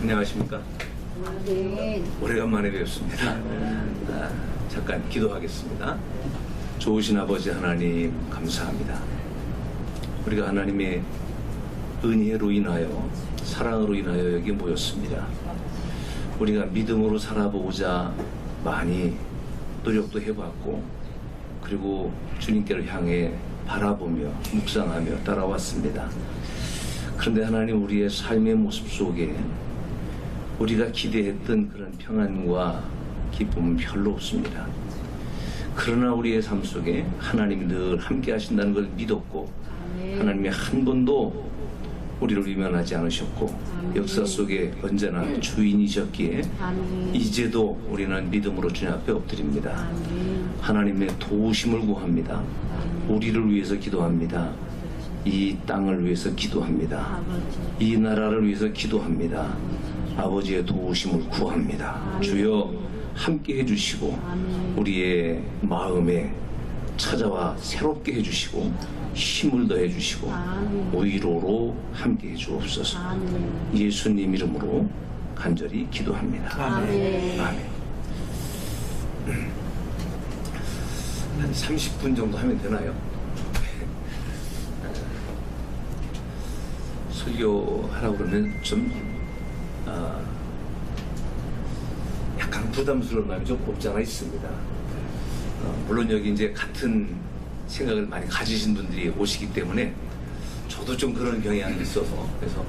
안녕하십니까? 네. 오래간만에 뵙습니다. 잠깐 기도하겠습니다. 좋으신 아버지 하나님 감사합니다. 우리가 하나님의 은혜로 인하여 사랑으로 인하여 여기 모였습니다. 우리가 믿음으로 살아보고자 많이 노력도 해봤고 그리고 주님께를 향해 바라보며 묵상하며 따라왔습니다. 그런데 하나님 우리의 삶의 모습 속에 우리가 기대했던 그런 평안과 기쁨은 별로 없습니다. 그러나 우리의 삶 속에 하나님이 늘 함께 하신다는 걸 믿었고 하나님이 한 번도 우리를 위면하지 않으셨고 역사 속에 언제나 주인이셨기에 이제도 우리는 믿음으로 주님 앞에 엎드립니다. 하나님의 도우심을 구합니다. 우리를 위해서 기도합니다. 이 땅을 위해서 기도합니다. 이 나라를 위해서 기도합니다. 아버지의 도우심을 구합니다. 주여 함께 해주시고 우리의 마음에 찾아와 새롭게 해주시고 힘을 더해주시고 위로로 함께 해주옵소서. 예수님 이름으로 간절히 기도합니다. 아멘. 아멘. 한 30분 정도 하면 되나요? 설교하라고 그러면 좀 약간 부담스러운 마음이 좀 없지 않아 있습니다. 물론 여기 이제 같은 생각을 많이 가지신 분들이 오시기 때문에 저도 좀 그런 경향이 있어서 그래서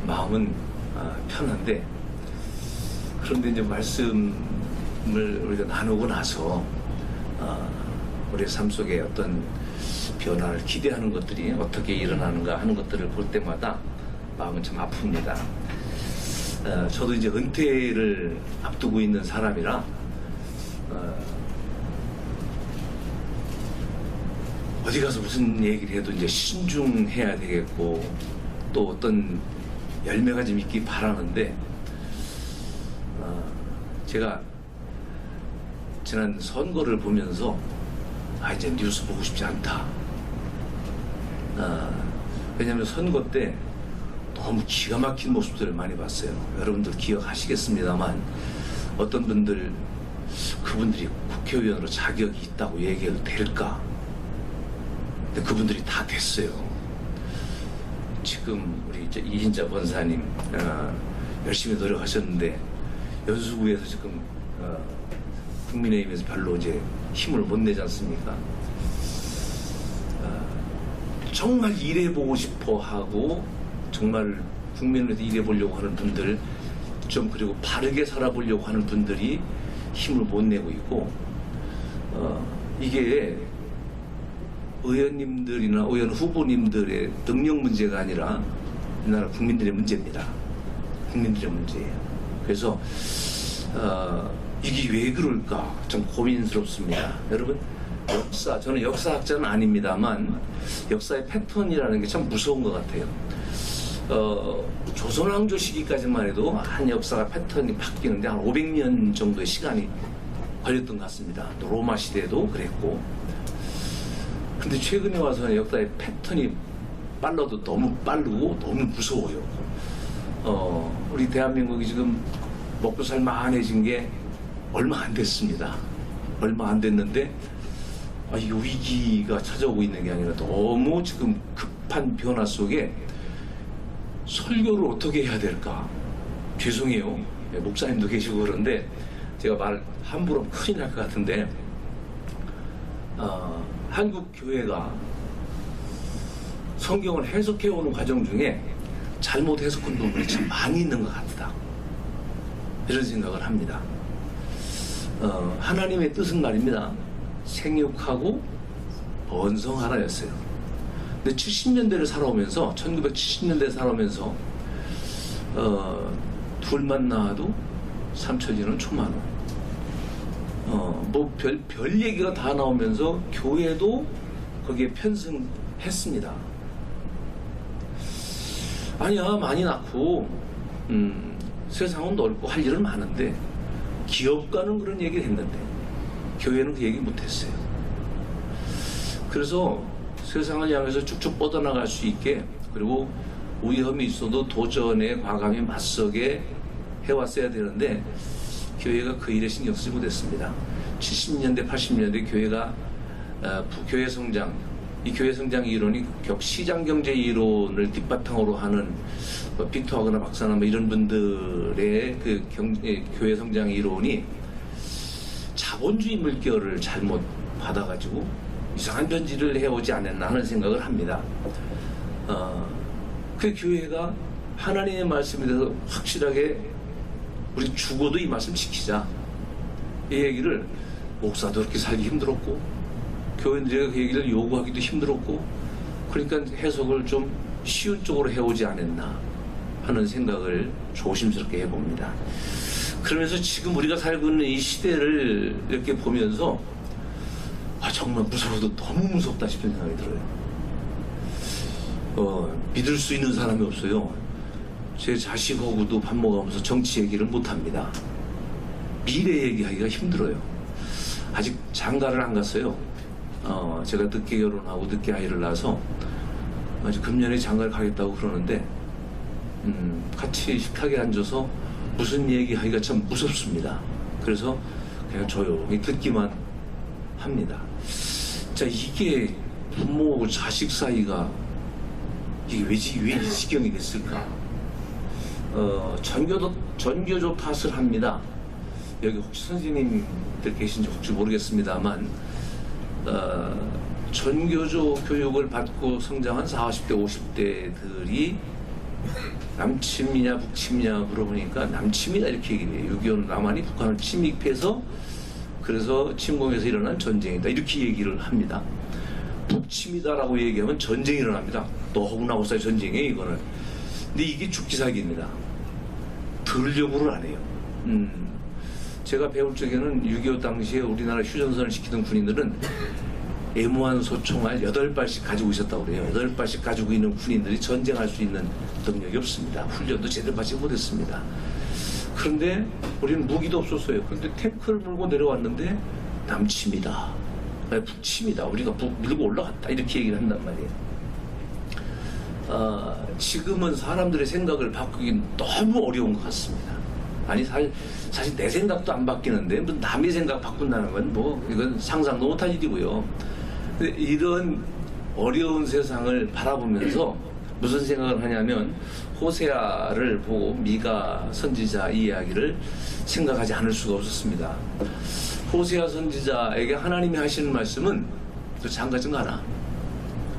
마음은 편한데 그런데 이제 말씀을 우리가 나누고 나서 우리의 삶 속에 어떤 변화를 기대하는 것들이 어떻게 일어나는가 하는 것들을 볼 때마다 마음은 참 아픕니다. 저도 이제 은퇴를 앞두고 있는 사람이라 어디 가서 무슨 얘기를 해도 이제 신중해야 되겠고 또 어떤 열매가 좀 있기 바라는데 제가 지난 선거를 보면서 이제 뉴스 보고 싶지 않다. 왜냐하면 선거 때 너무 기가 막힌 모습들을 많이 봤어요. 여러분들 기억하시겠습니다만 어떤 분들 그분들이 국회의원으로 자격이 있다고 얘기해도 될까? 근데 그분들이 다 됐어요. 지금 우리 이인자 권사님 열심히 노력하셨는데 연수구에서 지금 국민의힘에서 별로 이제 힘을 못 내지 않습니까? 정말 일해보고 싶어 하고 정말 국민을 위해서 일해보려고 하는 분들 좀 그리고 바르게 살아보려고 하는 분들이 힘을 못 내고 있고 이게 의원님들이나 의원 후보님들의 능력 문제가 아니라 우리나라 국민들의 문제입니다. 국민들의 문제예요. 그래서 이게 왜 그럴까 좀 고민스럽습니다. 여러분 저는 역사학자는 아닙니다만 역사의 패턴이라는 게 참 무서운 것 같아요. 조선왕조 시기까지만 해도 한 역사가 패턴이 바뀌는데 한 500년 정도의 시간이 걸렸던 것 같습니다. 또 로마 시대도 그랬고 근데 최근에 와서는 역사의 패턴이 빨라도 너무 빠르고 너무 무서워요. 우리 대한민국이 지금 먹고 살만해진 게 얼마 안 됐습니다. 얼마 안 됐는데 이 위기가 찾아오고 있는 게 아니라 너무 지금 급한 변화 속에 설교를 어떻게 해야 될까? 죄송해요. 목사님도 계시고 그런데 제가 말 함부로 하면 큰일 날 것 같은데 한국 교회가 성경을 해석해오는 과정 중에 잘못 해석한 부분이 참 많이 있는 것 같다. 이런 생각을 합니다. 하나님의 뜻은 말입니다. 생육하고 번성하라였어요. 근데 70년대를 살아오면서 1970년대 살아오면서 둘만 낳아도 3천이는 초만호. 뭐 별 얘기가 다 나오면서 교회도 거기에 편승했습니다. 아니야 많이 낳고 세상은 넓고 할 일은 많은데 기업가는 그런 얘기를 했는데 교회는 그 얘기 못했어요. 그래서 세상을 향해서 쭉쭉 뻗어나갈 수 있게, 그리고 위험이 있어도 도전에 과감히 맞서게 해왔어야 되는데 교회가 그 일에 신경 쓰지 못했습니다. 70년대 80년대 교회가 교회 성장, 이 교회 성장 이론이 시장 경제 이론을 뒷바탕으로 하는 빅터 하거나 박사나 이런 분들의 그 교회 성장 이론이 자본주의 물결을 잘못 받아가지고 이상한 변질을 해오지 않았나 하는 생각을 합니다. 그 교회가 하나님의 말씀에 대해서 확실하게 우리 죽어도 이 말씀 지키자, 이 얘기를 목사도 그렇게 살기 힘들었고 교인들에게 그 얘기를 요구하기도 힘들었고, 그러니까 해석을 좀 쉬운 쪽으로 해오지 않았나 하는 생각을 조심스럽게 해봅니다. 그러면서 지금 우리가 살고 있는 이 시대를 이렇게 보면서 정말 무서워도 너무 무섭다 싶은 생각이 들어요. 믿을 수 있는 사람이 없어요. 제 자식하고도 밥 먹으면서 정치 얘기를 못합니다. 미래 얘기하기가 힘들어요. 아직 장가를 안 갔어요. 제가 늦게 결혼하고 늦게 아이를 낳아서 아직 금년에 장가를 가겠다고 그러는데 같이 식탁에 앉아서 무슨 얘기하기가 참 무섭습니다. 그래서 그냥 조용히 듣기만 합니다. 자, 이게 부모하고 자식 사이가 이게 왜 이 지경이 됐을까? 전교조 탓을 합니다. 여기 혹시 선생님들 계신지 혹시 모르겠습니다만, 전교조 교육을 받고 성장한 40대, 50대들이 남침이냐 북침이냐 물어보니까 남침이다 이렇게 얘기해요. 6.25는 남한이 북한을 침입해서 그래서 침공해서 일어난 전쟁이다 이렇게 얘기를 합니다. 북침이다라고 얘기하면 전쟁이 일어납니다. 너하고 사이 전쟁이에요 이거는. 근데 이게 죽기사기입니다. 들려고를 안 해요. 제가 배울 적에는 6.25 당시에 우리나라 휴전선을 지키던 군인들은 애무한 소총알 8발씩 가지고 있었다고 그래요. 8발씩 가지고 있는 군인들이 전쟁할 수 있는 능력이 없습니다. 훈련도 제대로 받지 못했습니다. 그런데 우리는 무기도 없었어요. 그런데 탱크를 몰고 내려왔는데 남침이다, 북침이다, 우리가 밀고 올라갔다 이렇게 얘기를 한단 말이에요. 지금은 사람들의 생각을 바꾸긴 너무 어려운 것 같습니다. 아니 사실 내 생각도 안 바뀌는데 무슨 남의 생각 바꾼다는 건 이건 상상도 못할 일이고요. 근데 이런 어려운 세상을 바라보면서 무슨 생각을 하냐면 호세아를 보고 미가 선지자 이야기를 생각하지 않을 수가 없었습니다. 호세아 선지자에게 하나님이 하시는 말씀은 너 장가 좀 가라.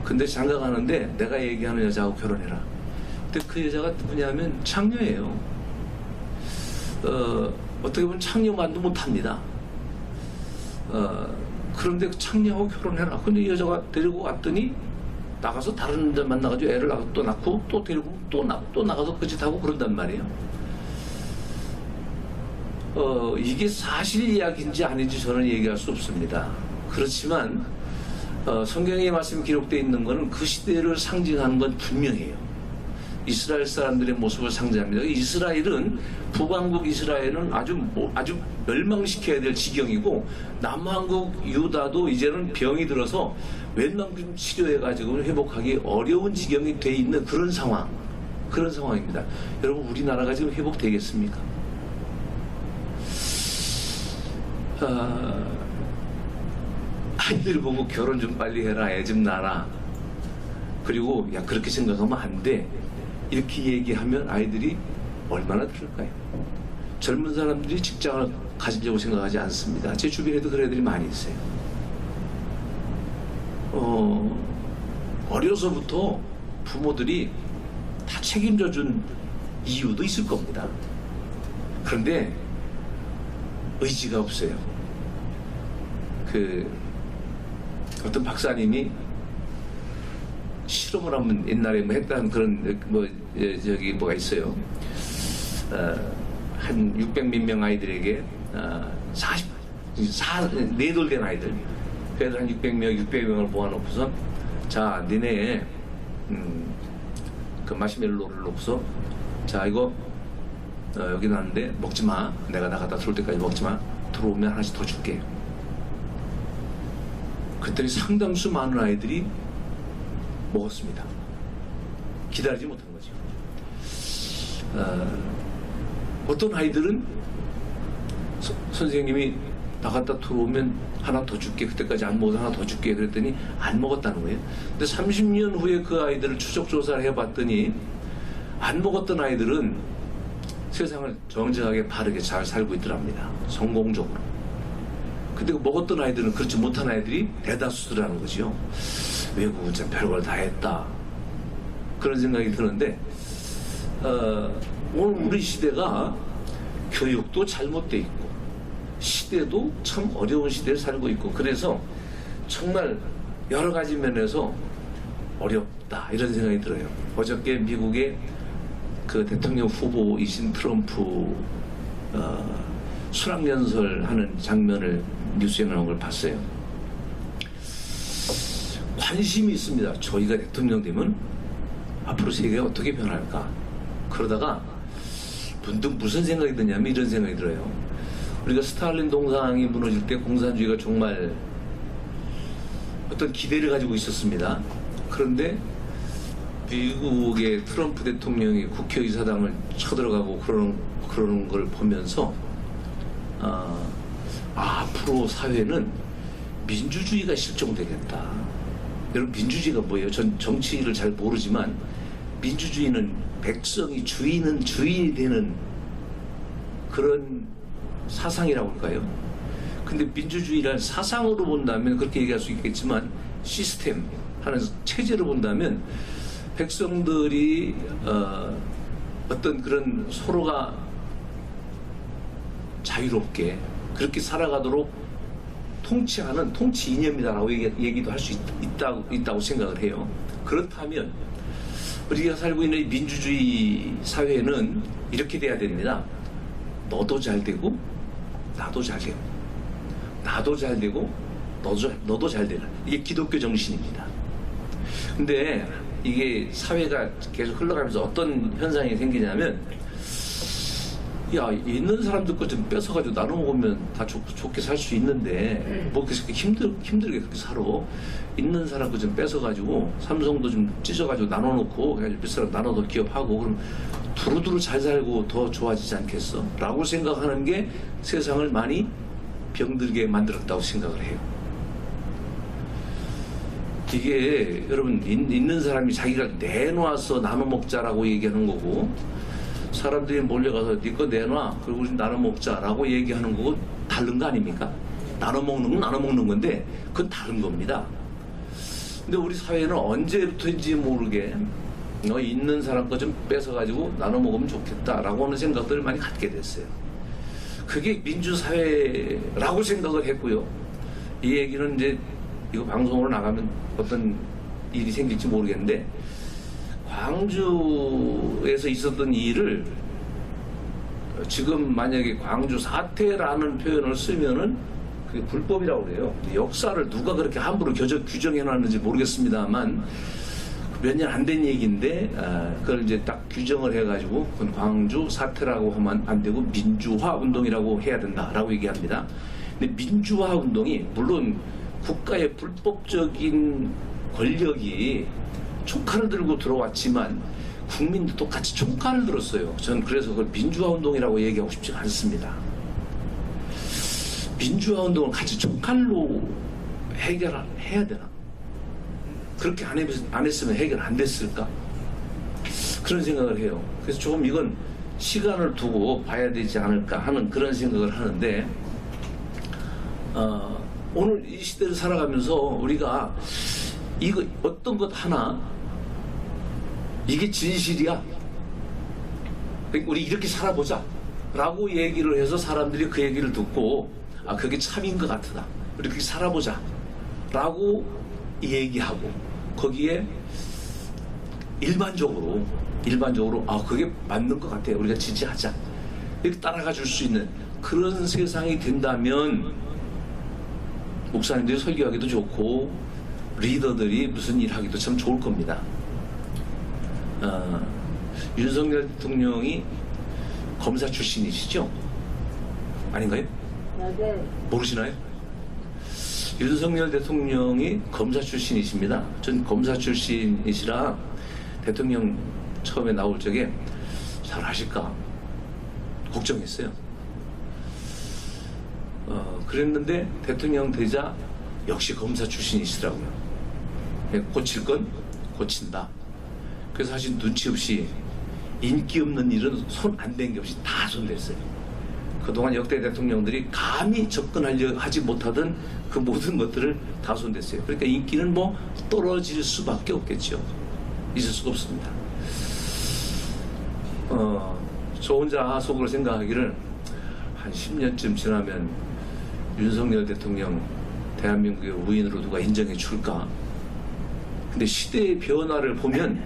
근데 장가 가는데 내가 얘기하는 여자하고 결혼해라. 근데 그 여자가 누구냐면 창녀예요. 어떻게 보면 창녀만도 못합니다. 그런데 창녀하고 결혼해라. 근데 이 여자가 데리고 왔더니 나가서 다른 데 만나가지고 애를 또 낳고 또 데리고 또 나가서 그 짓하고 그런단 말이에요. 이게 사실 이야기인지 아닌지 저는 얘기할 수 없습니다. 그렇지만 성경의 말씀이 기록되어 있는 것은 그 시대를 상징하는 건 분명해요. 이스라엘 사람들의 모습을 상징합니다. 이스라엘은 북왕국 이스라엘은 아주 멸망시켜야 될 지경이고 남왕국 유다도 이제는 병이 들어서 웬만큼 치료해가지고 회복하기 어려운 지경이 돼 있는 그런 상황입니다. 여러분 우리나라가 지금 회복되겠습니까? 아이들 보고 결혼 좀 빨리 해라, 애 좀 낳아라. 그리고 야 그렇게 생각하면 안 돼. 이렇게 얘기하면 아이들이 얼마나 들을까요? 젊은 사람들이 직장을 가지려고 생각하지 않습니다. 제 주변에도 그런 애들이 많이 있어요. 어려서부터 부모들이 다 책임져 준 이유도 있을 겁니다. 그런데 의지가 없어요. 어떤 박사님이 실험을 하면 옛날에 했다는 그런 뭐가 있어요. 한 600몇 명 아이들에게 4돌 된 아이들, 그래도 한 600명을 모아놓고서 자 니네 그 마시멜로를 놓고서 자 이거 여기 놨는데 먹지 마. 내가 나갔다 들어올 때까지 먹지 마. 들어오면 하나씩 더 줄게. 그랬더니 상당수 많은 아이들이 먹었습니다. 기다리지 못한 거죠. 어떤 아이들은 선생님이 나갔다 들어오면 하나 더 줄게, 그때까지 안 먹어서 하나 더 줄게 그랬더니 안 먹었다는 거예요. 근데 30년 후에 그 아이들을 추적 조사를 해봤더니 안 먹었던 아이들은 세상을 정직하게 바르게 잘 살고 있더랍니다. 성공적으로. 근데 그 먹었던 아이들은 그렇지 못한 아이들이 대다수라는 거죠. 외국은 참 별걸 다 했다. 그런 생각이 드는데 오늘 우리 시대가 교육도 잘못돼 있고 시대도 참 어려운 시대에 살고 있고 그래서 정말 여러 가지 면에서 어렵다 이런 생각이 들어요. 어저께 미국의 그 대통령 후보이신 트럼프 수락연설하는 장면을 뉴스에 나온 걸 봤어요. 관심이 있습니다. 저희가 대통령 되면 앞으로 세계가 어떻게 변할까? 그러다가 문득 무슨 생각이 드냐면 이런 생각이 들어요. 우리가 스탈린 동상이 무너질 때 공산주의가 정말 어떤 기대를 가지고 있었습니다. 그런데 미국의 트럼프 대통령이 국회의사당을 쳐들어가고 그러는 걸 보면서 앞으로 사회는 민주주의가 실종되겠다. 여러분 민주주의가 뭐예요? 전 정치를 잘 모르지만 민주주의는 백성이 주인이 되는 그런 사상이라고 할까요? 근데 민주주의란 사상으로 본다면 그렇게 얘기할 수 있겠지만 시스템 하는 체제로 본다면 백성들이 어떤 그런 서로가 자유롭게 그렇게 살아가도록 통치하는 통치 이념이다라고 얘기도 할 수 있다고 생각을 해요. 그렇다면 우리가 살고 있는 민주주의 사회는 이렇게 돼야 됩니다. 너도 잘 되고 나도 잘 되고 나도 잘 되고 너도 잘 되는 이게 기독교 정신입니다. 근데 이게 사회가 계속 흘러가면서 어떤 현상이 생기냐면 야 있는 사람들 거 좀 뺏어가지고 나눠 먹으면 다 좋게 살 수 있는데 뭐 그렇게 힘들게 그렇게 살아. 있는 사람 거 좀 뺏어가지고 삼성도 좀 찢어가지고 나눠놓고 그냥 몇 사람 나눠서 기업하고 그럼 두루두루 잘 살고 더 좋아지지 않겠어? 라고 생각하는 게 세상을 많이 병들게 만들었다고 생각을 해요. 이게 여러분 있는 사람이 자기가 내놔서 나눠 먹자라고 얘기하는 거고 사람들이 몰려가서 네 거 내놔 그리고 우리 나눠 먹자라고 얘기하는 거고 다른 거 아닙니까? 나눠 먹는 건 나눠 먹는 건데 그건 다른 겁니다. 근데 우리 사회는 언제부터인지 모르게 있는 사람 거 좀 뺏어가지고 나눠 먹으면 좋겠다라고 하는 생각들을 많이 갖게 됐어요. 그게 민주사회라고 생각을 했고요. 이 얘기는 이제 이거 방송으로 나가면 어떤 일이 생길지 모르겠는데 광주에서 있었던 일을 지금 만약에 광주 사태라는 표현을 쓰면은 그게 불법이라고 그래요. 역사를 누가 그렇게 함부로 규정해 놨는지 모르겠습니다만 몇 년 안 된 얘기인데 그걸 이제 딱 규정을 해가지고 그건 광주 사태라고 하면 안 되고 민주화 운동이라고 해야 된다라고 얘기합니다. 근데 민주화 운동이 물론 국가의 불법적인 권력이 총칼을 들고 들어왔지만 국민도 똑같이 총칼을 들었어요. 저는 그래서 그걸 민주화 운동이라고 얘기하고 싶지 않습니다. 민주화 운동을 같이 총칼로 해결해야 되나? 그렇게 안 했으면 해결 안 됐을까? 그런 생각을 해요. 그래서 조금 이건 시간을 두고 봐야 되지 않을까 하는 그런 생각을 하는데 오늘 이 시대를 살아가면서 우리가 이거 어떤 것 하나 이게 진실이야. 우리 이렇게 살아보자 라고 얘기를 해서 사람들이 그 얘기를 듣고 그게 참인 것 같다. 우리 이렇게 살아보자 라고 얘기하고 거기에 일반적으로 그게 맞는 것 같아요. 우리가 지지하자 이렇게 따라가 줄 수 있는 그런 세상이 된다면 목사님들이 설교하기도 좋고 리더들이 무슨 일 하기도 참 좋을 겁니다. 윤석열 대통령이 검사 출신이시죠? 아닌가요? 네. 모르시나요? 윤석열 대통령이 검사 출신이십니다. 전 검사 출신이시라 대통령 처음에 나올 적에 잘 하실까 걱정했어요. 그랬는데 대통령 되자 역시 검사 출신이시더라고요. 고칠 건 고친다. 그래서 사실 눈치 없이 인기 없는 일은 손 안 댄 게 없이 다 손댔어요. 그동안 역대 대통령들이 감히 접근하려 하지 못하던 그 모든 것들을 다 손댔어요. 그러니까 인기는 뭐 떨어질 수밖에 없겠죠. 있을 수가 없습니다. 저 혼자 속으로 생각하기를 한 10년쯤 지나면 윤석열 대통령 대한민국의 우인으로 누가 인정해 줄까? 근데 시대의 변화를 보면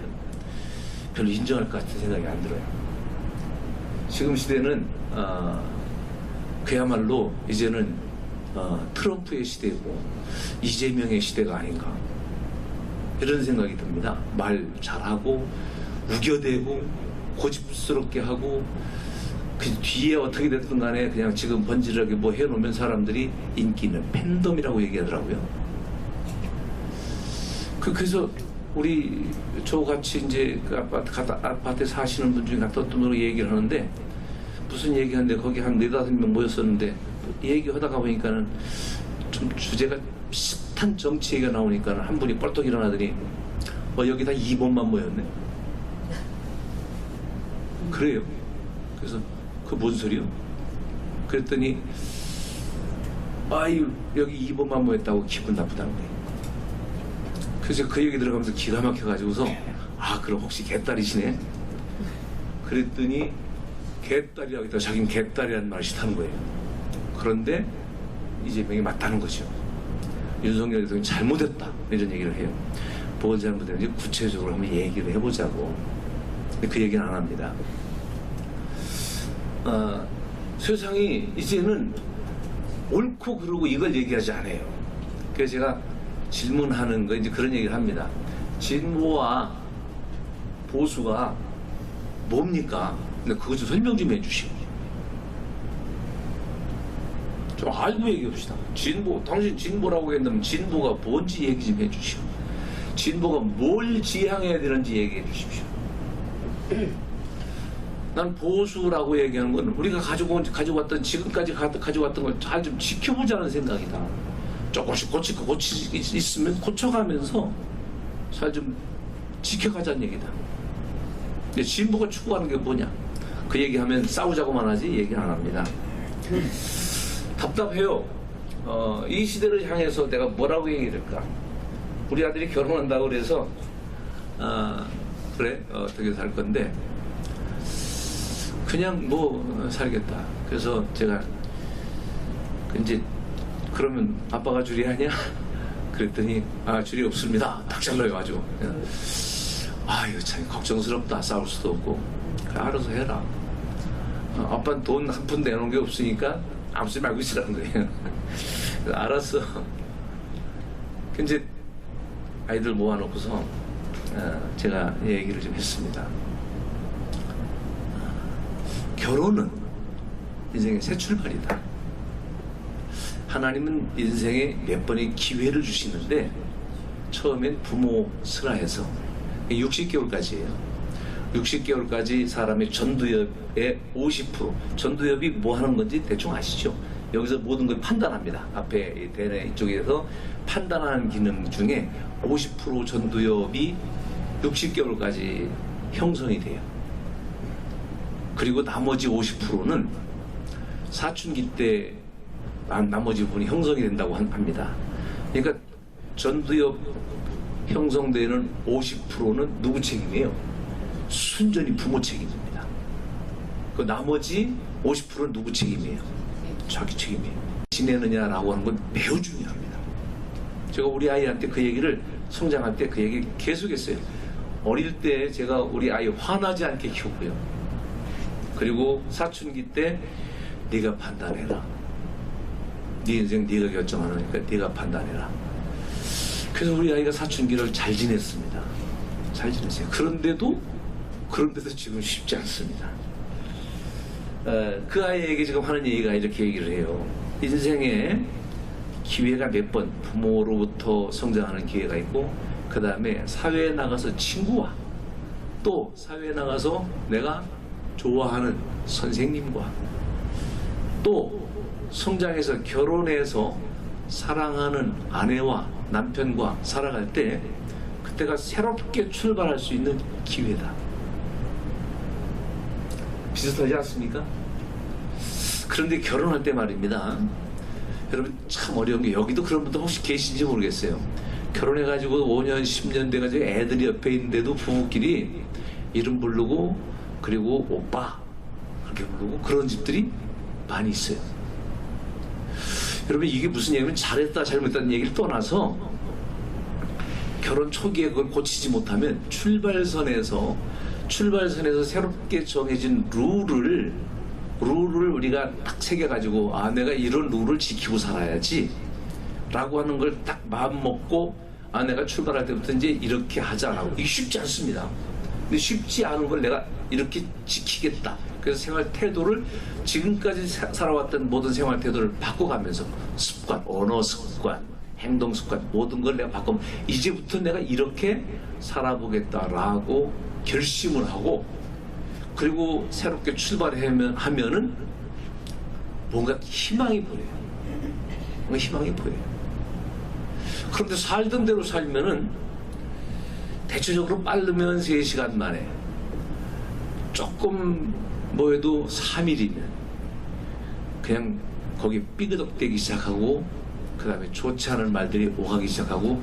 별로 인정할 것 같은 생각이 안 들어요. 지금 시대는 그야말로 이제는 트럼프의 시대고 이재명의 시대가 아닌가 이런 생각이 듭니다. 말 잘하고 우겨대고 고집스럽게 하고 그 뒤에 어떻게 됐든 간에 그냥 지금 번지르하게 뭐 해놓으면 사람들이 인기는 팬덤이라고 얘기하더라고요. 그래서 우리 저같이 이제 그 아파트에 사시는 분 중에 어떤 분으로 얘기를 하는데 무슨 얘기하는데 거기 한 4-5명 모였었는데 얘기하다가 보니까는 좀 주제가 비슷한 정치 얘기가 나오니까 한 분이 뻘떡 일어나더니 여기 다 2번만 모였네. 그래요. 그래서 그 뭔 소리요? 그랬더니 아유 여기 2번만 모였다고 기분 나쁘다는 거예요. 그래서 그 얘기 들어가면서 기가 막혀가지고서 그럼 혹시 개딸이시네? 그랬더니 개딸이라고 했다가 자기는 개딸이라는 말을 싫다는 거예요. 그런데 이재명이 맞다는 거죠. 윤석열 대통령이 잘못했다 이런 얘기를 해요. 뭘 잘못했는지 구체적으로 한번 얘기를 해보자고. 근데 그 얘기는 안 합니다. 세상이 이제는 옳고 그르고 이걸 얘기하지 않아요. 그래서 제가 질문하는 거 이제 그런 얘기를 합니다. 진보와 보수가 뭡니까? 근데 그것 좀 설명 좀 해주시오. 좀 알고 얘기합시다. 진보, 당신 진보라고 했는데 진보가 뭔지 얘기 좀 해주시오. 진보가 뭘 지향해야 되는지 얘기해 주십시오. 난 보수라고 얘기하는 건 우리가 가져왔던 지금까지 가져왔던 걸 잘 좀 지켜보자는 생각이다. 조금씩 고치고 있으면 고쳐가면서 잘 좀 지켜가자는 얘기다. 근데 진보가 추구하는 게 뭐냐? 그 얘기하면 싸우자고만 하지 얘기는 안 합니다. 답답해요. 이 시대를 향해서 내가 뭐라고 얘기할까? 우리 아들이 결혼한다고 그래서 그래 어떻게 살 건데 그냥 뭐 살겠다. 그래서 제가 이제 그러면 아빠가 줄이하냐? 그랬더니 줄이 없습니다. 딱 잘라요 아주. 이거 참 걱정스럽다. 싸울 수도 없고. 그래, 알아서 해라. 아빠는 돈 한 푼 내놓은 게 없으니까 아무 소리 말고 있으라는 거예요. 알았어. 이제 아이들 모아놓고서 제가 얘기를 좀 했습니다. 결혼은 인생의 새 출발이다. 하나님은 인생에 몇 번의 기회를 주시는데 처음엔 부모 슬하해서 60개월까지예요. 60개월까지 사람의 전두엽의 50%, 전두엽이 뭐 하는 건지 대충 아시죠? 여기서 모든 걸 판단합니다. 앞에 대뇌 이쪽에서 판단하는 기능 중에 50% 전두엽이 60개월까지 형성이 돼요. 그리고 나머지 50%는 사춘기 때 나머지 부분이 형성이 된다고 합니다. 그러니까 전두엽 형성되는 50%는 누구 책임이에요? 순전히 부모 책임입니다. 그 나머지 50%는 누구 책임이에요? 자기 책임이에요. 지내느냐라고 하는 건 매우 중요합니다. 제가 우리 아이한테 그 얘기를 성장할 때 그 얘기 계속했어요. 어릴 때 제가 우리 아이 화나지 않게 키웠고요. 그리고 사춘기 때 네가 판단해라. 네 인생 네가 결정하니까 네가 판단해라. 그래서 우리 아이가 사춘기를 잘 지냈습니다. 잘 지냈어요. 그런데도 지금 쉽지 않습니다. 그 아이에게 지금 하는 얘기가 이렇게 얘기를 해요. 인생에 기회가 몇 번 부모로부터 성장하는 기회가 있고, 그 다음에 사회에 나가서 친구와 또 사회에 나가서 내가 좋아하는 선생님과 또 성장해서 결혼해서 사랑하는 아내와 남편과 살아갈 때 그때가 새롭게 출발할 수 있는 기회다. 비슷하지 않습니까? 그런데 결혼할 때 말입니다. 여러분 참 어려운 게, 여기도 그런 분들 혹시 계신지 모르겠어요. 결혼해가지고 5년 10년 돼가지고 애들이 옆에 있는데도 부부끼리 이름 부르고 그리고 오빠 그렇게 부르고 그런 집들이 많이 있어요. 여러분 이게 무슨 얘기냐면 잘했다 잘못했다는 얘기를 떠나서 결혼 초기에 그걸 고치지 못하면 출발선에서 새롭게 정해진 룰을 우리가 딱 새겨가지고, 아 내가 이런 룰을 지키고 살아야지 라고 하는 걸 딱 마음 먹고, 아 내가 출발할 때부터 이제 이렇게 하자라고. 이게 쉽지 않습니다. 근데 쉽지 않은 걸 내가 이렇게 지키겠다. 그래서 생활 태도를 지금까지 살아왔던 모든 생활 태도를 바꿔가면서 습관, 언어 습관, 행동 습관 모든 걸 내가 바꾸면 이제부터 내가 이렇게 살아보겠다라고 결심을 하고, 그리고 새롭게 출발하면은 뭔가 희망이 보여요. 뭔가 희망이 보여요. 그런데 살던 대로 살면은 대체적으로 빠르면 3시간 만에, 조금 뭐해도 3일이면 그냥 거기 삐그덕대기 시작하고, 그 다음에 좋지 않은 말들이 오가기 시작하고,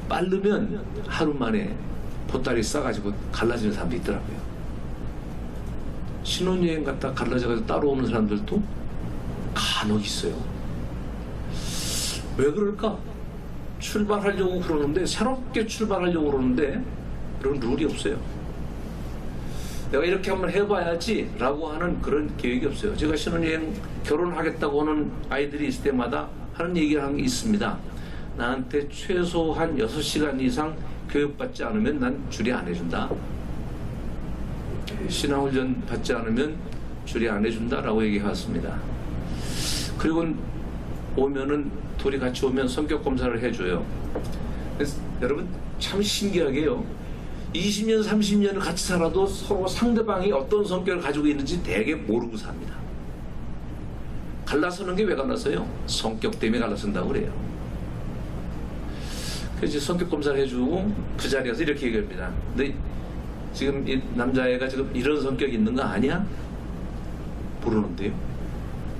빠르면 하루 만에 보따리 싸가지고 갈라지는 사람도 있더라고요. 신혼여행 갔다 갈라져가지고 따로 오는 사람들도 간혹 있어요. 왜 그럴까? 출발하려고 그러는데, 새롭게 출발하려고 그러는데 그런 룰이 없어요. 내가 이렇게 한번 해봐야지 라고 하는 그런 계획이 없어요. 제가 신혼여행 결혼하겠다고 하는 아이들이 있을 때마다 하는 얘기가 있습니다. 나한테 최소한 6시간 이상 교육받지 않으면 난 주례 안 해준다. 신앙훈련 받지 않으면 주례 안 해준다 라고 얘기해왔습니다. 그리고 오면은 둘이 같이 오면 성격 검사를 해줘요. 그래서 여러분 참 신기하게요, 20년 30년을 같이 살아도 서로 상대방이 어떤 성격을 가지고 있는지 되게 모르고 삽니다. 갈라서는 게 왜 갈라서요? 성격 때문에 갈라선다고 그래요. 그래서 성격 검사를 해주고 그 자리에서 이렇게 얘기합니다. 근데 지금 이 남자애가 지금 이런 성격이 있는 거 아니야? 모르는데요.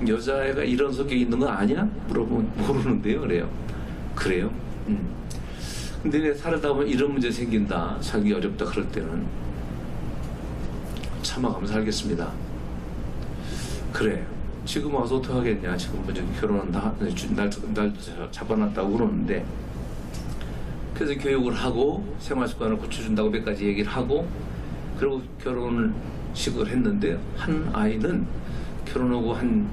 여자애가 이런 성격이 있는 거 아니야? 물어보면 모르는데요. 그래요. 근데 내 살다 보면 이런 문제 생긴다, 살기 어렵다, 그럴 때는 참아가면서 살겠습니다. 그래, 지금 와서 어떻게 하겠냐, 지금 먼저 결혼한다, 날 잡아놨다고 그러는데, 그래서 교육을 하고 생활습관을 고쳐준다고 몇 가지 얘기를 하고, 그리고 결혼식을 했는데, 한 아이는 결혼하고 한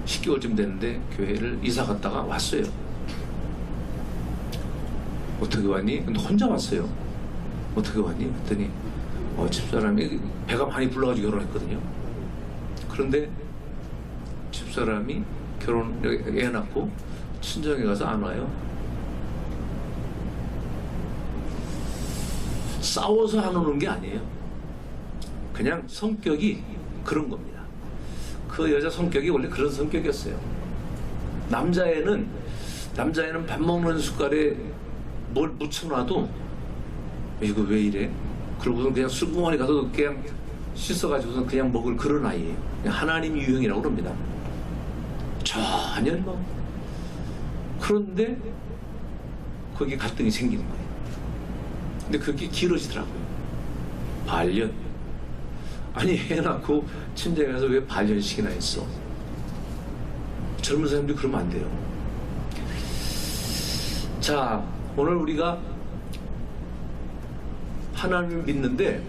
10개월쯤 됐는데 교회를 이사 갔다가 왔어요. 어떻게 왔니? 근데 혼자 왔어요. 어떻게 왔니? 그랬더니 집사람이 배가 많이 불러가지고 결혼했거든요. 그런데 집사람이 애 낳고 친정에 가서 안 와요. 싸워서 안 오는 게 아니에요. 그냥 성격이 그런 겁니다. 그 여자 성격이 원래 그런 성격이었어요. 남자애는 밥 먹는 숟갈에 뭘 묻혀놔도 이거 왜 이래? 그러고서 그냥 술구멍에 가서 그냥 씻어가지고서 그냥 먹을 그런 아이예요. 그냥 하나님 유형이라고 그럽니다. 전혀 뭐. 그런데 거기에 갈등이 생기는 거예요. 근데 그게 길어지더라고요. 반년. 아니 애 낳고 친정에 가서 왜 반년씩이나 했어? 젊은 사람들이 그러면 안 돼요. 자, 오늘 우리가 하나님을 믿는데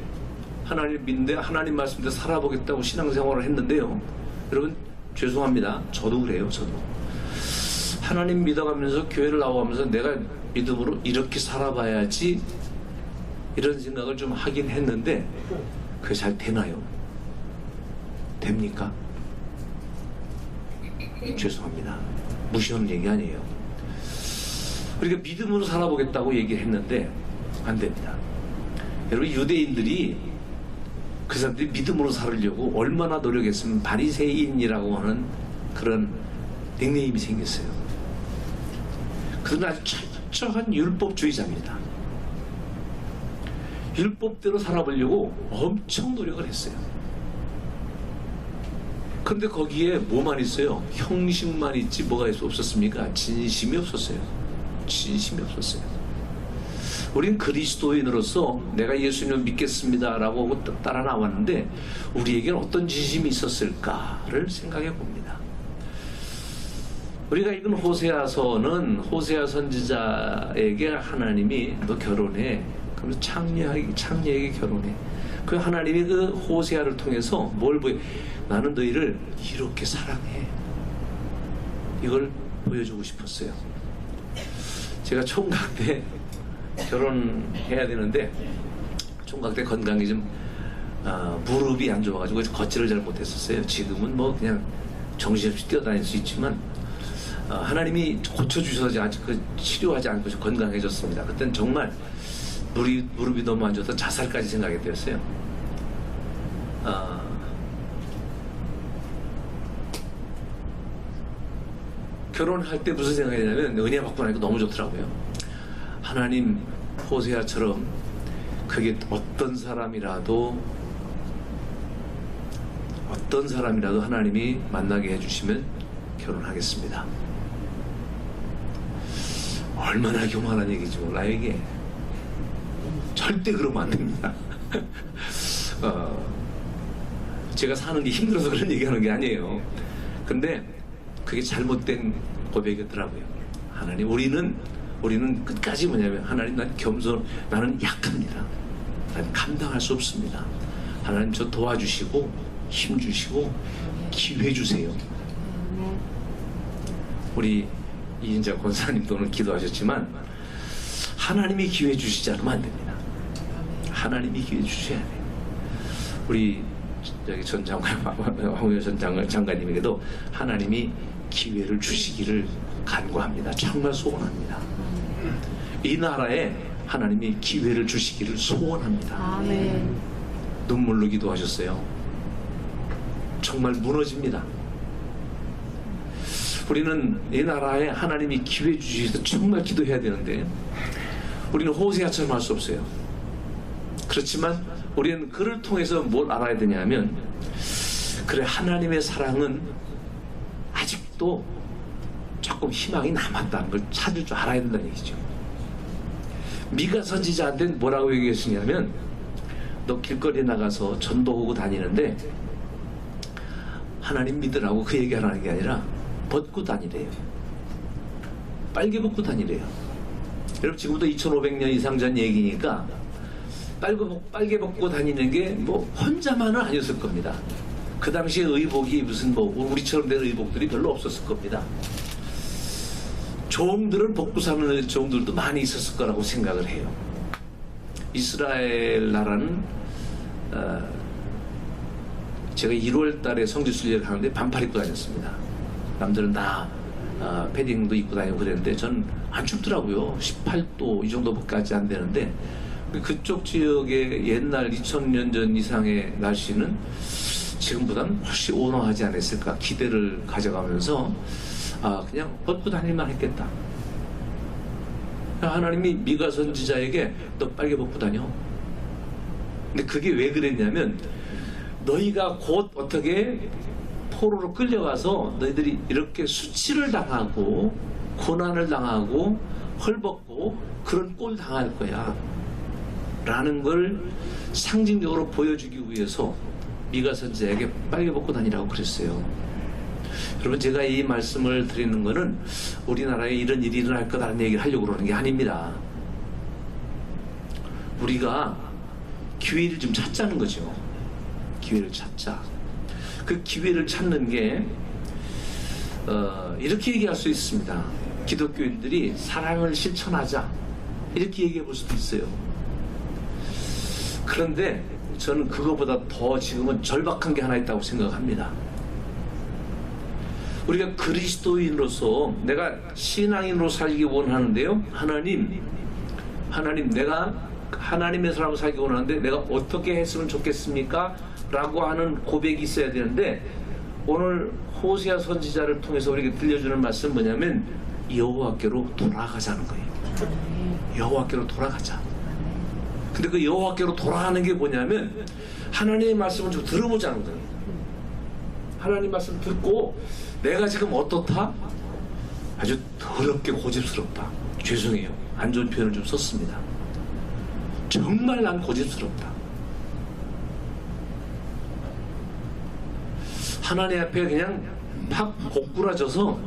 하나님 말씀대로 살아보겠다고 신앙생활을 했는데요. 여러분 죄송합니다. 저도 그래요. 저도 하나님 믿어가면서 교회를 나오면서 내가 믿음으로 이렇게 살아봐야지 이런 생각을 좀 하긴 했는데 그게 잘 되나요? 됩니까? 죄송합니다. 무시하는 얘기 아니에요. 우리가 믿음으로 살아보겠다고 얘기를 했는데 안 됩니다. 여러분, 유대인들이 그 사람들이 믿음으로 살으려고 얼마나 노력했으면 바리새인이라고 하는 그런 닉네임이 생겼어요. 그들은 아주 철저한 율법주의자입니다. 율법대로 살아보려고 엄청 노력을 했어요. 그런데 거기에 뭐만 있어요? 형식만 있지 뭐가 없었습니까? 진심이 없었어요. 진심이 없었어요. 우린 그리스도인으로서 내가 예수님을 믿겠습니다 라고 따라 나왔는데 우리에게는 어떤 진심이 있었을까를 생각해 봅니다. 우리가 읽은 호세아서는 호세아 선지자에게 하나님이 너 결혼해. 그러면서 창녀에게 결혼해. 그 하나님이 그 호세아를 통해서 뭘 보여? 나는 너희를 이렇게 사랑해. 이걸 보여주고 싶었어요. 제가 총각 때 결혼해야 되는데 총각 때 건강이 좀 무릎이 안 좋아가지고 걷지를 잘 못했었어요. 지금은 뭐 그냥 정신없이 뛰어다닐 수 있지만 하나님이 고쳐주셔서 아직 치료하지 않고 건강해졌습니다. 그때는 정말 무릎이 너무 안 좋아서 자살까지 생각이 되었어요. 결혼할 때 무슨 생각이 드냐면 은혜 받고 나니까 너무 좋더라고요. 하나님 호세아처럼 그게 어떤 사람이라도 하나님이 만나게 해주시면 결혼하겠습니다. 얼마나 교만한 얘기지 몰라 이게. 절대 그러면 안 됩니다. 제가 사는 게 힘들어서 그런 얘기하는 게 아니에요. 근데 그게 잘못된 고백이었더라고요. 하나님, 우리는 끝까지 뭐냐면 하나님, 난 나는 약합니다. 난 감당할 수 없습니다. 하나님 저 도와주시고 힘 주시고 기회 주세요. 우리 이인자 권사님도 오늘 기도하셨지만 하나님이 기회 주시지 않으면 안 됩니다. 하나님이 기회 주셔야 돼요. 우리 여기 전 장관, 황우여 전 장관님에게도 하나님이 기회를 주시기를 간구합니다. 정말 소원합니다. 이 나라에 하나님이 기회를 주시기를 소원합니다. 아멘. 눈물로 기도하셨어요. 정말 무너집니다. 우리는 이 나라에 하나님이 기회 주시셔서 정말 기도해야 되는데 우리는 호세아처럼 할 수 없어요. 그렇지만 우리는 그를 통해서 뭘 알아야 되냐면 그래, 하나님의 사랑은 아직도 조금 희망이 남았다는 걸 찾을 줄 알아야 된다는 얘기죠. 미가 선지자한테 뭐라고 얘기했으냐면 너 길거리에 나가서 전도하고 다니는데 하나님 믿으라고 그 얘기하라는 게 아니라 벗고 다니래요. 빨개 벗고 다니래요. 여러분, 지금부터 2500년 이상 전 얘기니까 빨개 벗고 다니는 게 뭐 혼자만은 아니었을 겁니다. 그 당시에 의복이 무슨 뭐 우리처럼 된 의복들이 별로 없었을 겁니다. 종들은 벗고 사는 종들도 많이 있었을 거라고 생각을 해요. 이스라엘 나라는 제가 1월 달에 성지순례를 하는데 반팔 입고 다녔습니다. 남들은 다 패딩도 입고 다니고 그랬는데 전 안 춥더라고요. 18도 이 정도밖에 안 되는데 그쪽 지역의 옛날 2000년 전 이상의 날씨는 지금보다는 훨씬 온화하지 않았을까 기대를 가져가면서 그냥 벗고 다닐만 했겠다. 하나님이 미가 선지자에게 너 빨개 벗고 다녀. 근데 그게 왜 그랬냐면 너희가 곧 어떻게 포로로 끌려가서 너희들이 이렇게 수치를 당하고 고난을 당하고 헐벗고 그런 꼴 당할 거야 라는 걸 상징적으로 보여주기 위해서 미가 선지자에게 빨개 벗고 다니라고 그랬어요. 여러분, 제가 이 말씀을 드리는 거는 우리나라에 이런 일이 일어날 거다라는 얘기를 하려고 그러는 게 아닙니다. 우리가 기회를 좀 찾자는 거죠. 기회를 찾자. 그 기회를 찾는 게 이렇게 얘기할 수 있습니다. 기독교인들이 사랑을 실천하자 이렇게 얘기해 볼 수도 있어요. 그런데 저는 그거보다 더 지금은 절박한 게 하나 있다고 생각합니다. 우리가 그리스도인으로서 내가 신앙인으로 살기 원하는데요. 하나님 내가 하나님의 사람으로 살기 원하는데 내가 어떻게 했으면 좋겠습니까? 라고 하는 고백이 있어야 되는데, 오늘 호세아 선지자를 통해서 우리에게 들려주는 말씀은 뭐냐면 여호와께로 돌아가자는 거예요. 여호와께로 돌아가자. 근데 그 여호와께로 돌아가는 게 뭐냐면 하나님의 말씀을 좀 들어보자는 거예요. 하나님 말씀 듣고 내가 지금 어떻다? 아주 더럽게 고집스럽다. 죄송해요. 안 좋은 표현을 좀 썼습니다. 정말 난 고집스럽다. 하나님 앞에 그냥 팍 고꾸라져서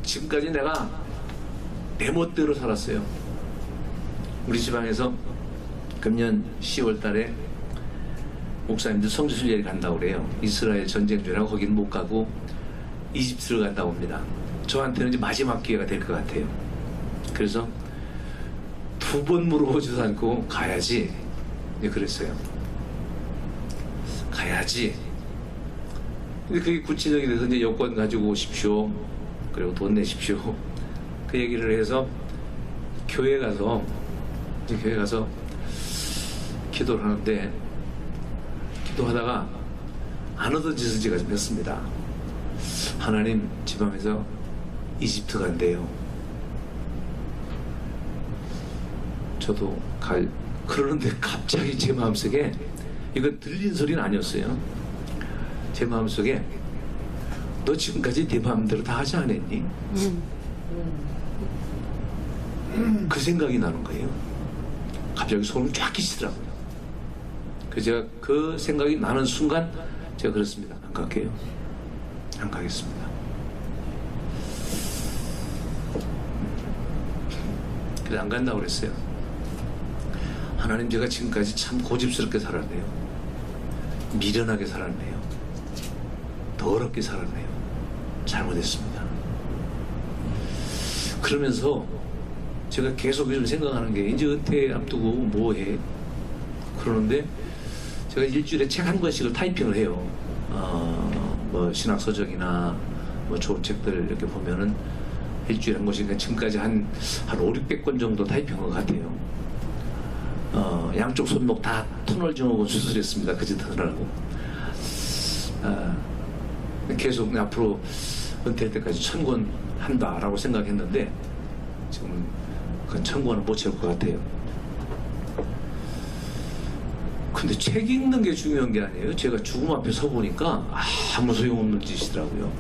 지금까지 내가 내 멋대로 살았어요. 우리 지방에서 금년 10월 달에 목사님들 성지순례를 간다고 그래요. 이스라엘 전쟁 중이라고 거기는 못 가고 이집트를 간다고 합니다. 저한테는 이제 마지막 기회가 될 것 같아요. 그래서 2번 물어보지도 않고 가야지 그랬어요. 가야지. 근데 그게 구체적이 돼서 이제 여권 가지고 오십시오. 그리고 돈 내십시오. 그 얘기를 해서 교회 가서 기도를 하는데, 기도하다가 안 하던 짓을 제가 좀 했습니다. 하나님, 지방에서 이집트 간대요. 저도 그러는데 갑자기 제 마음속에, 이거 들린 소리는 아니었어요. 제 마음속에 너 지금까지 네 마음대로 다 하지 않았니? 그 생각이 나는 거예요. 갑자기 소름 쫙 끼치더라고요. 그래서 제가 그 생각이 나는 순간 제가 그랬습니다. 안 갈게요. 안 가겠습니다. 그래서 안 간다고 그랬어요. 하나님, 제가 지금까지 참 고집스럽게 살았네요. 미련하게 살았네요. 더럽게 살았네요. 잘못했습니다. 그러면서 제가 계속 요즘 생각하는 게, 이제 은퇴 앞두고 뭐해? 그러는데 제가 일주일에 책 한 권씩을 타이핑을 해요. 뭐 신학서적이나 뭐 좋은 책들 이렇게 보면은 일주일에 한 권씩, 지금까지 한 500~600권 정도 타이핑한 것 같아요. 양쪽 손목 다 터널 증후군 수술했습니다. 그짓 하느라고. 계속 앞으로 은퇴할 때까지 1000권 한다라고 생각했는데 지금 그 1000권은 못 채울 것 같아요. 근데 책 읽는 게 중요한 게 아니에요. 제가 죽음 앞에 서 보니까 아무 소용없는 짓이더라고요.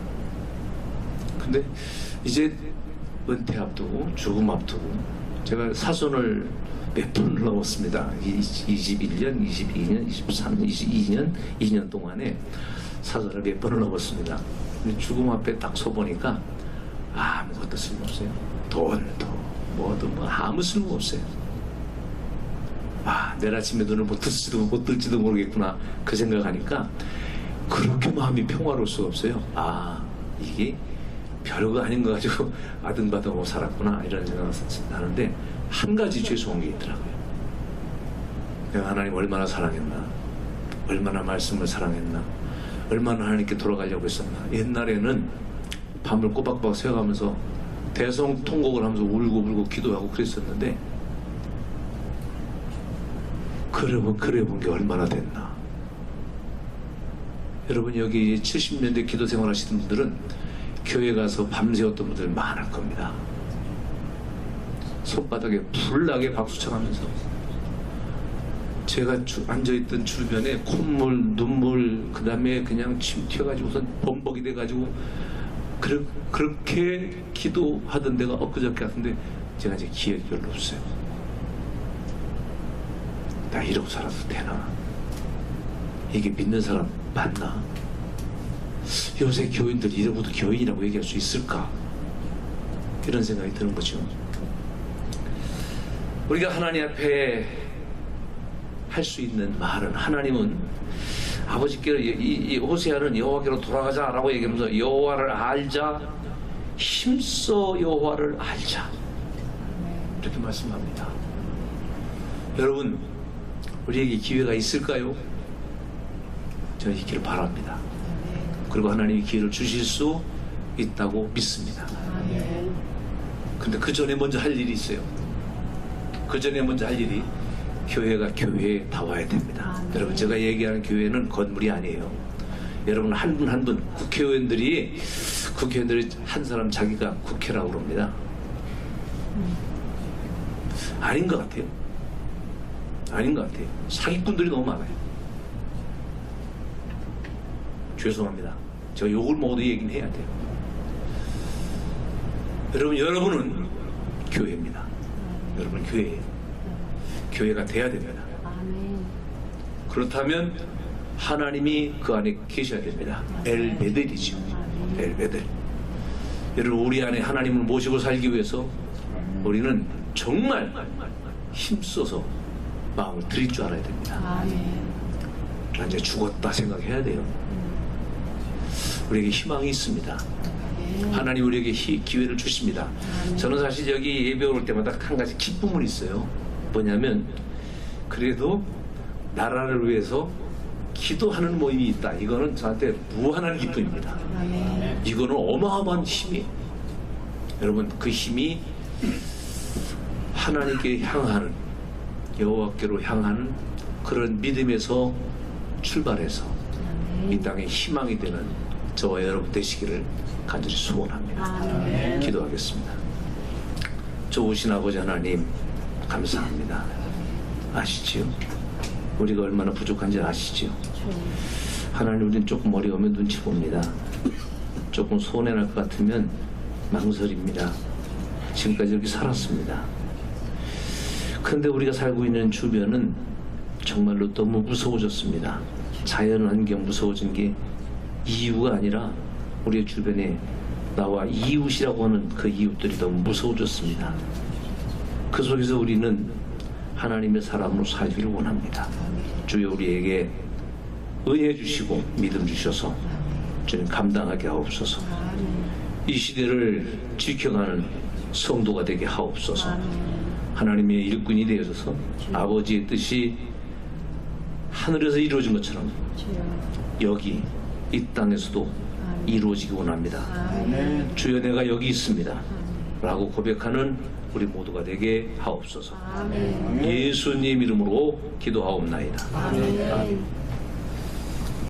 근데 이제 은퇴 앞두고 죽음 앞두고 제가 사선을 몇 번을 넘었습니다. 21년, 22년, 23년, 22년, 2년 동안에 사선을 몇 번을 넘었습니다. 근데 죽음 앞에 딱 서보니까 아무것도 쓸모없어요. 돈도 뭐도 아무 쓸모없어요. 내일 아침에 눈을 못 뜰지도 모르겠구나, 그 생각하니까 그렇게 마음이 평화로울 수가 없어요. 이게 별거 아닌 거 가지고 아등바등하고 살았구나, 이런 생각이 나는데, 한 가지 죄송한 게 있더라고요. 내가 하나님 얼마나 사랑했나, 얼마나 말씀을 사랑했나, 얼마나 하나님께 돌아가려고 했었나. 옛날에는 밤을 꼬박꼬박 새워가면서 대성통곡을 하면서 울고 기도하고 그랬었는데, 그래 본 게 얼마나 됐나. 여러분, 여기 70년대 기도 생활 하시던 분들은 교회 가서 밤새웠던 분들 많을 겁니다. 손바닥에 불나게 박수 쳐가면서, 제가 앉아있던 주변에 콧물, 눈물, 그 다음에 그냥 침 튀어가지고선 범벅이 돼가지고 그렇게 기도하던 데가 엊그저께 같은데 제가 이제 기억이 별로 없어요. 나 이러고 살아도 되나? 이게 믿는 사람 맞나? 요새 교인들 이러고도 교인이라고 얘기할 수 있을까? 이런 생각이 드는 거죠. 우리가 하나님 앞에 할 수 있는 말은, 하나님은 아버지께로, 이 호세아는 여호와께로 돌아가자라고 얘기하면서 여호와를 알자, 힘써 여호와를 알자, 이렇게 말씀합니다. 여러분, 우리에게 기회가 있을까요? 저는 있기를 바랍니다. 그리고 하나님이 기회를 주실 수 있다고 믿습니다. 근데 그 전에 먼저 할 일이 있어요. 그 전에 먼저 할 일이 교회가 교회에 다 와야 됩니다. 여러분, 제가 얘기하는 교회는 건물이 아니에요. 여러분, 한 분 한 분 국회의원들이 한 사람 자기가 국회라고 그럽니다. 아닌 것 같아요. 아닌 것 같아요. 사기꾼들이 너무 많아요. 죄송합니다. 제가 욕을 먹어도 얘기는 해야 돼요. 여러분은 교회입니다. 여러분 교회예요. 교회가 돼야 됩니다. 그렇다면 하나님이 그 안에 계셔야 됩니다. 엘베델이죠. 엘베델. 여러분, 우리 안에 하나님을 모시고 살기 위해서 우리는 정말 힘써서 마음을 드릴 줄 알아야 됩니다. 나 이제 죽었다 생각해야 돼요. 우리에게 희망이 있습니다. 하나님 우리에게 기회를 주십니다. 저는 사실 여기 예배 올 때마다 한 가지 기쁨은 있어요. 뭐냐면, 그래도 나라를 위해서 기도하는 모임이 있다. 이거는 저한테 무한한 기쁨입니다. 이거는 어마어마한 힘이에요. 여러분, 그 힘이 하나님께 향하는, 여호와께로 향하는 그런 믿음에서 출발해서 이 땅에 희망이 되는 저와 여러분 되시기를 간절히 소원합니다. 기도하겠습니다. 좋으신 아버지 하나님, 감사합니다. 아시지요? 우리가 얼마나 부족한지 아시지요? 하나님, 우리는 조금 어려우면 눈치 봅니다. 조금 손해날 것 같으면 망설입니다. 지금까지 이렇게 살았습니다. 그런데 우리가 살고 있는 주변은 정말로 너무 무서워졌습니다. 자연환경 무서워진 게 이유가 아니라 우리의 주변에 나와 이웃이라고 하는 그 이웃들이 너무 무서워졌습니다. 그 속에서 우리는 하나님의 사람으로 살기를 원합니다. 주여, 우리에게 은혜 주시고 믿음 주셔서 주님 감당하게 하옵소서. 이 시대를 지켜가는 성도가 되게 하옵소서. 하나님의 일꾼이 되어서 아버지의 뜻이 하늘에서 이루어진 것처럼 여기 이 땅에서도 이루어지기 원합니다. 주여, 내가 여기 있습니다 라고 고백하는 우리 모두가 되게 하옵소서. 예수님 이름으로 기도하옵나이다. 아멘.